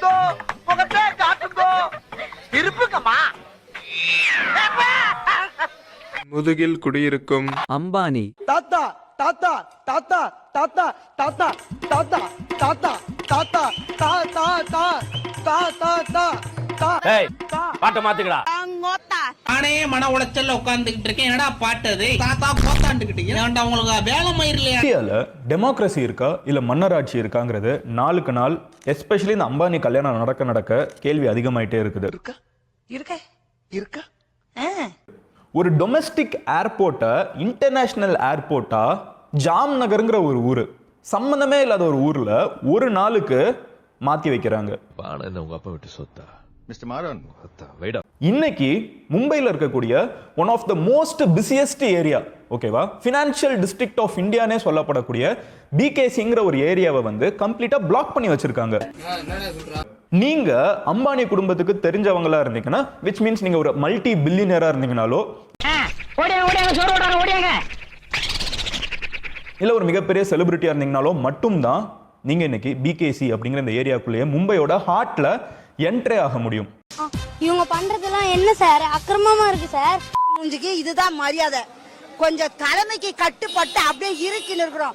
காட்டுங்கோ முகத்தை காட்டுங்கோ திருப்புங்கம்மா. முதுகில் குடியிருக்கும் அம்பானி. தாத்தா தாத்தா தாத்தா தாத்தா தாத்தா தாத்தா தாத்தா தாத்தா தா தா தா தா தா தா தா. ஏய் பாட்ட மாத்துக்கடா. நானே மன உளைச்சல்ல உட்கார்ந்துகிட்டு இருக்கேன். என்னடா பாட்டது தாத்தா போத்தாண்டுகிட்டீங்க. ஏன்டா உங்களுக்கு வேலை மயிரலையா? இந்தியாவில் டெமோக்ரஸி இருக்கா இல்லை மன்னராட்சி இருக்காங்கிறது நாளுக்கு நாள் எஸ்பெஷலி இந்த அம்பானி கல்யாணம் நடக்க நடக்க கேள்வி அதிகமாயிட்டே இருக்குது. ஒரு டொமெஸ்டிக் ஏர்போர்ட்டை இன்டர்நேஷனல் ஏர்போர்ட்டா ஜாம் நகருங்கிற ஒரு ஊர், சம்பந்தமே இல்லாத ஒரு ஊர்ல ஒரு நாளுக்கு மாத்தி வைக்கிறாங்க. உங்க அப்பா விட்டு சொத்தா மிஸ்டர் மாறன் வைடா. இன்னைக்கு மும்பையில் இருக்கக்கூடிய one of the most busiest area, ஓகேவா, ஃபினான்ஷியல் டிஸ்ட்ரிக்ட் ஆஃப் இந்தியானே சொல்லப்படக்கூடிய பிகேசிங்கிற ஒரு ஏரியாவை வந்து கம்ப்ளீட்டா பிளாக் பண்ணி வச்சிருக்காங்க. நீங்க அம்பானி குடும்பத்துக்கு தெரிஞ்சவங்களா இருந்தீங்கன்னா, விச் மீன்ஸ் நீங்க ஒரு மல்டி பில்லியனரா இருந்தீங்கனாலோ இல்ல ஒரு மிகப்பெரிய செலிபிரிட்டியா இருந்தீங்கனாலோ மட்டும்தான் நீங்க இன்னைக்கு பிகேசி அப்படிங்கிற இந்த ஏரியாக்குள்ளேயே மும்பையோட ஹார்ட்ல என்ட்ரே ஆக முடியும். இவங்க பண்றதெல்லாம் என்ன சார் அக்கிரமமா இருக்கு சார். மூஞ்சிக்கு இதுதான் மரியாதை. கொஞ்சம் தலைமைக்கு கட்டுப்பட்டு அப்படியே இருக்குன்னு இருக்கிறோம்.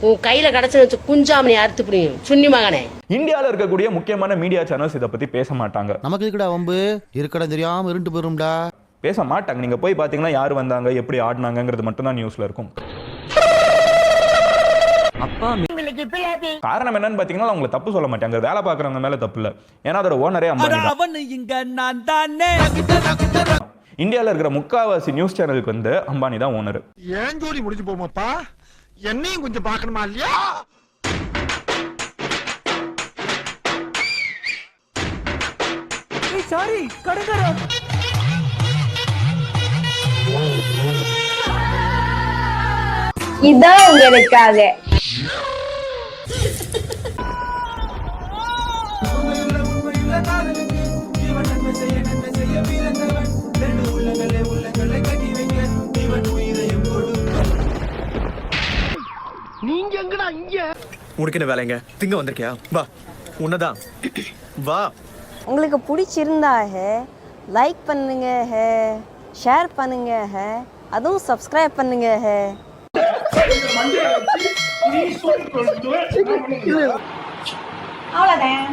உன் கையில கிடைச்சு வச்சு குஞ்சாமணி அறுத்து புரியும் சுன்னி மகனே. இந்தியாவில் இருக்கக்கூடிய முக்கியமான மீடியா சேனல்ஸ் இதை பத்தி பேச மாட்டாங்க. நமக்கு இருக்கடா வம்பு இருக்கடா தெரியாம இருண்டு போயிரும்டா. பேச மாட்டாங்க. நீங்க போய் பாத்தீங்கன்னா யார் வந்தாங்க எப்படி ஆடினாங்கிறது மட்டும் தான் நியூஸ்ல இருக்கும். காரணம் என்னன்னு பாத்தீங்கன்னா அவங்க தப்பு சொல்ல மாட்டாங்க. வேலை பாக்குறவங்க மேல தப்பு இல்ல, ஏன்னா அதோட ஓனரே அம்பானி தான். இந்தியாவில் இருக்கிற முக்காவாசி நியூஸ் சேனலுக்கு வந்து அம்பானி தான் ஓனர். ஏன் ஜோலி முடிஞ்சு போமாப்பா, என்னையும் கொஞ்சம் பார்க்கணுமா இல்லையா? சாரி கடுங்கரம். இதான் உங்களுக்காக. நீங்க எங்கடா இங்க? உனக்கு என்ன வேலைங்க? திங்க வந்திருக்கியா? வா உன்னதான் வா. உங்களுக்கு பிடிச்சிருந்தா லைக் பண்ணுங்க, ஷேர் பண்ணுங்க, அதுவும் சப்ஸ்கிரைப் பண்ணுங்க. அவ்வளவுதான்.